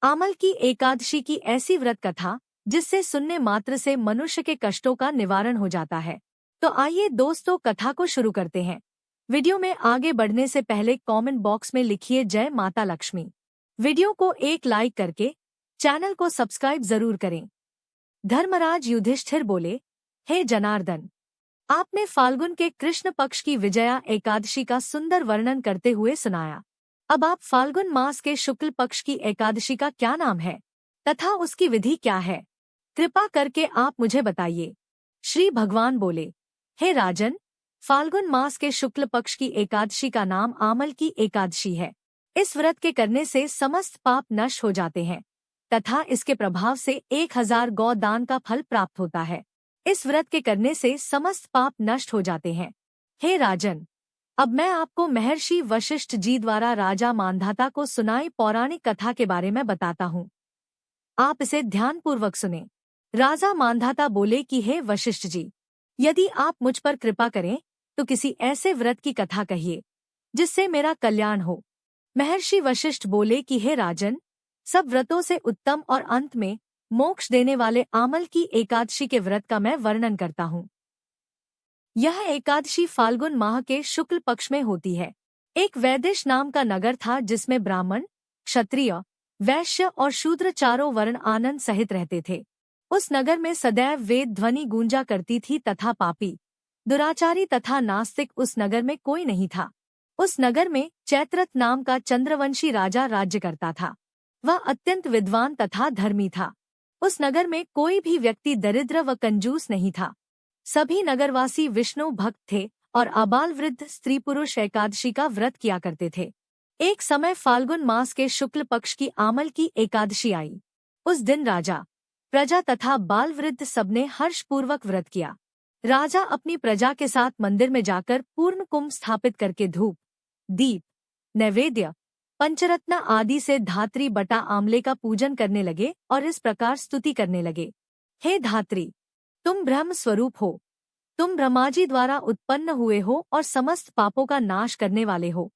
आमल की एकादशी की ऐसी व्रत कथा जिससे सुनने मात्र से मनुष्य के कष्टों का निवारण हो जाता है। तो आइए दोस्तों, कथा को शुरू करते हैं। वीडियो में आगे बढ़ने से पहले कमेंट बॉक्स में लिखिए जय माता लक्ष्मी। वीडियो को एक लाइक करके चैनल को सब्सक्राइब जरूर करें। धर्मराज युधिष्ठिर बोले, हे जनार्दन, आपने फाल्गुन के कृष्ण पक्ष की विजया एकादशी का सुंदर वर्णन करते हुए सुनाया। अब आप फाल्गुन मास के शुक्ल पक्ष की एकादशी का क्या नाम है तथा उसकी विधि क्या है, कृपा करके आप मुझे बताइए। श्री भगवान बोले, हे राजन, फाल्गुन मास के शुक्ल पक्ष की एकादशी का नाम आमल की एकादशी है। इस व्रत के करने से समस्त पाप नष्ट हो जाते हैं तथा इसके प्रभाव से 1000 गौ दान का फल प्राप्त होता है। इस व्रत के करने से समस्त पाप नष्ट हो जाते हैं। हे राजन, अब मैं आपको महर्षि वशिष्ठ जी द्वारा राजा मांधाता को सुनाई पौराणिक कथा के बारे में बताता हूँ। आप इसे ध्यानपूर्वक सुनें। राजा मांधाता बोले कि हे वशिष्ठ जी, यदि आप मुझ पर कृपा करें तो किसी ऐसे व्रत की कथा कहिए जिससे मेरा कल्याण हो। महर्षि वशिष्ठ बोले कि हे राजन, सब व्रतों से उत्तम और अंत में मोक्ष देने वाले आमल की एकादशी के व्रत का मैं वर्णन करता हूँ। यह एकादशी फाल्गुन माह के शुक्ल पक्ष में होती है। एक वैदिश नाम का नगर था जिसमें ब्राह्मण, क्षत्रिय, वैश्य और शूद्र चारों वर्ण आनंद सहित रहते थे। उस नगर में सदैव वेद ध्वनि गूंजा करती थी तथा पापी, दुराचारी तथा नास्तिक उस नगर में कोई नहीं था। उस नगर में चैत्रथ नाम का चंद्रवंशी राजा राज्य करता था। वह अत्यंत विद्वान तथा धर्मी था। उस नगर में कोई भी व्यक्ति दरिद्र व कंजूस नहीं था। सभी नगरवासी विष्णु भक्त थे और आबाल वृद्ध स्त्री पुरुष एकादशी का व्रत किया करते थे। एक समय फाल्गुन मास के शुक्ल पक्ष की आमल की एकादशी आई। उस दिन राजा, प्रजा तथा बाल वृद्ध सबने हर्षपूर्वक व्रत किया। राजा अपनी प्रजा के साथ मंदिर में जाकर पूर्ण कुंभ स्थापित करके धूप, दीप, नैवेद्य, पंचरत्न आदि से धात्री बटा आमले का पूजन करने लगे और इस प्रकार स्तुति करने लगे। हे धात्री, तुम ब्रह्म स्वरूप हो। तुम ब्रह्माजी द्वारा उत्पन्न हुए हो और समस्त पापों का नाश करने वाले हो।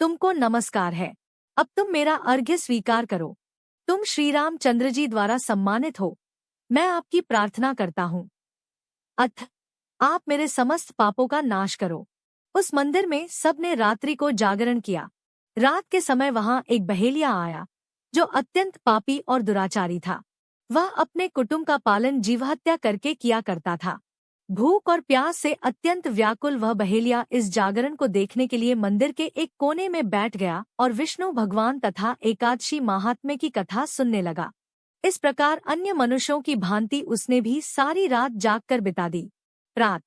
तुमको नमस्कार है। अब तुम मेरा अर्घ्य स्वीकार करो। तुम श्री रामचंद्र जी द्वारा सम्मानित हो। मैं आपकी प्रार्थना करता हूँ। अथ आप मेरे समस्त पापों का नाश करो। उस मंदिर में सबने रात्रि को जागरण किया। रात के समय वहां एक बहेलिया आया जो अत्यंत पापी और दुराचारी था। वह अपने कुटुंब का पालन जीवहत्या करके किया करता था। भूख और प्यास से अत्यंत व्याकुल वह बहेलिया इस जागरण को देखने के लिए मंदिर के एक कोने में बैठ गया और विष्णु भगवान तथा एकादशी महात्म्य की कथा सुनने लगा। इस प्रकार अन्य मनुष्यों की भांति उसने भी सारी रात जागकर बिता दी। प्रात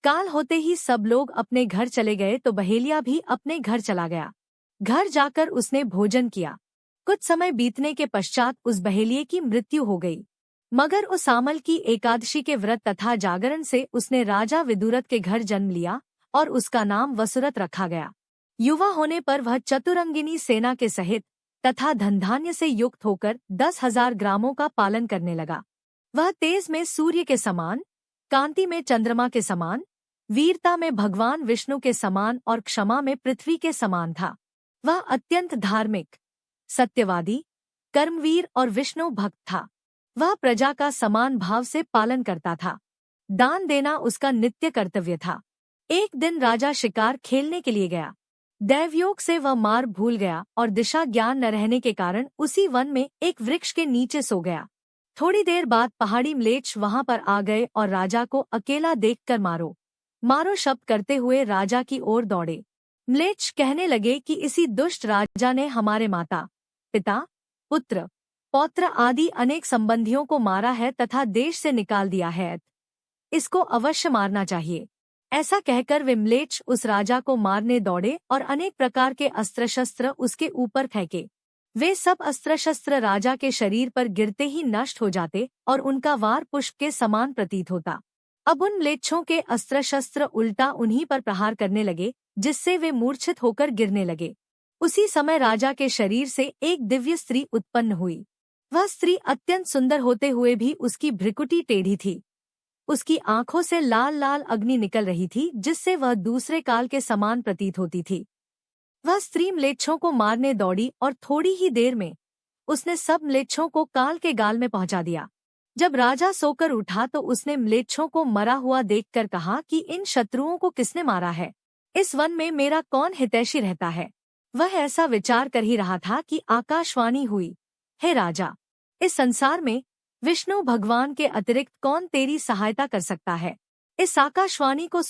काल होते ही सब लोग अपने घर चले गए तो बहेलिया भी अपने घर चला गया। घर जाकर उसने भोजन किया। कुछ समय बीतने के पश्चात उस बहेलिये की मृत्यु हो गई। मगर उस आमल की एकादशी के व्रत तथा जागरण से उसने राजा विदुरथ के घर जन्म लिया और उसका नाम वसुरथ रखा गया। युवा होने पर वह चतुरंगिनी सेना के सहित तथा धनधान्य से युक्त होकर 10,000 ग्रामों का पालन करने लगा। वह तेज में सूर्य के समान, कांति में चंद्रमा के समान, वीरता में भगवान विष्णु के समान और क्षमा में पृथ्वी के समान था। वह अत्यंत धार्मिक, सत्यवादी, कर्मवीर और विष्णु भक्त था। वह प्रजा का समान भाव से पालन करता था। दान देना उसका नित्य कर्तव्य था। एक दिन राजा शिकार खेलने के लिए गया। दैवयोग से वह मार्ग भूल गया और दिशा ज्ञान न रहने के कारण उसी वन में एक वृक्ष के नीचे सो गया। थोड़ी देर बाद पहाड़ी म्लेच्छ वहां पर आ गए और राजा को अकेला देखकर मारो मारो शब्द करते हुए राजा की ओर दौड़े। म्लेच्छ कहने लगे कि इसी दुष्ट राजा ने हमारे माता, पिता, पुत्र, पौत्र आदि अनेक संबंधियों को मारा है तथा देश से निकाल दिया है। इसको अवश्य मारना चाहिए। ऐसा कहकर वे म्लेच्छ उस राजा को मारने दौड़े और अनेक प्रकार के अस्त्र शस्त्र उसके ऊपर फेंके। वे सब अस्त्र शस्त्र राजा के शरीर पर गिरते ही नष्ट हो जाते और उनका वार पुष्प के समान प्रतीत होता। अब उन म्लेच्छों के अस्त्र शस्त्र उल्टा उन्हीं पर प्रहार करने लगे जिससे वे मूर्छित होकर गिरने लगे। उसी समय राजा के शरीर से एक दिव्य स्त्री उत्पन्न हुई। वह स्त्री अत्यंत सुंदर होते हुए भी उसकी भ्रिकुटी टेढ़ी थी। उसकी आंखों से लाल लाल अग्नि निकल रही थी जिससे वह दूसरे काल के समान प्रतीत होती थी। वह स्त्री म्लेच्छों को मारने दौड़ी और थोड़ी ही देर में उसने सब म्लेच्छों को काल के गाल में पहुंचा दिया। जब राजा सोकर उठा तो उसने म्लेच्छों को मरा हुआ देखकर कहा कि इन शत्रुओं को किसने मारा है? इस वन में मेरा कौन हितैषी रहता है? वह ऐसा विचार कर ही रहा था कि आकाशवाणी हुई, हे राजा, इस संसार में विष्णु भगवान के अतिरिक्त कौन तेरी सहायता कर सकता है? इस आकाशवाणी को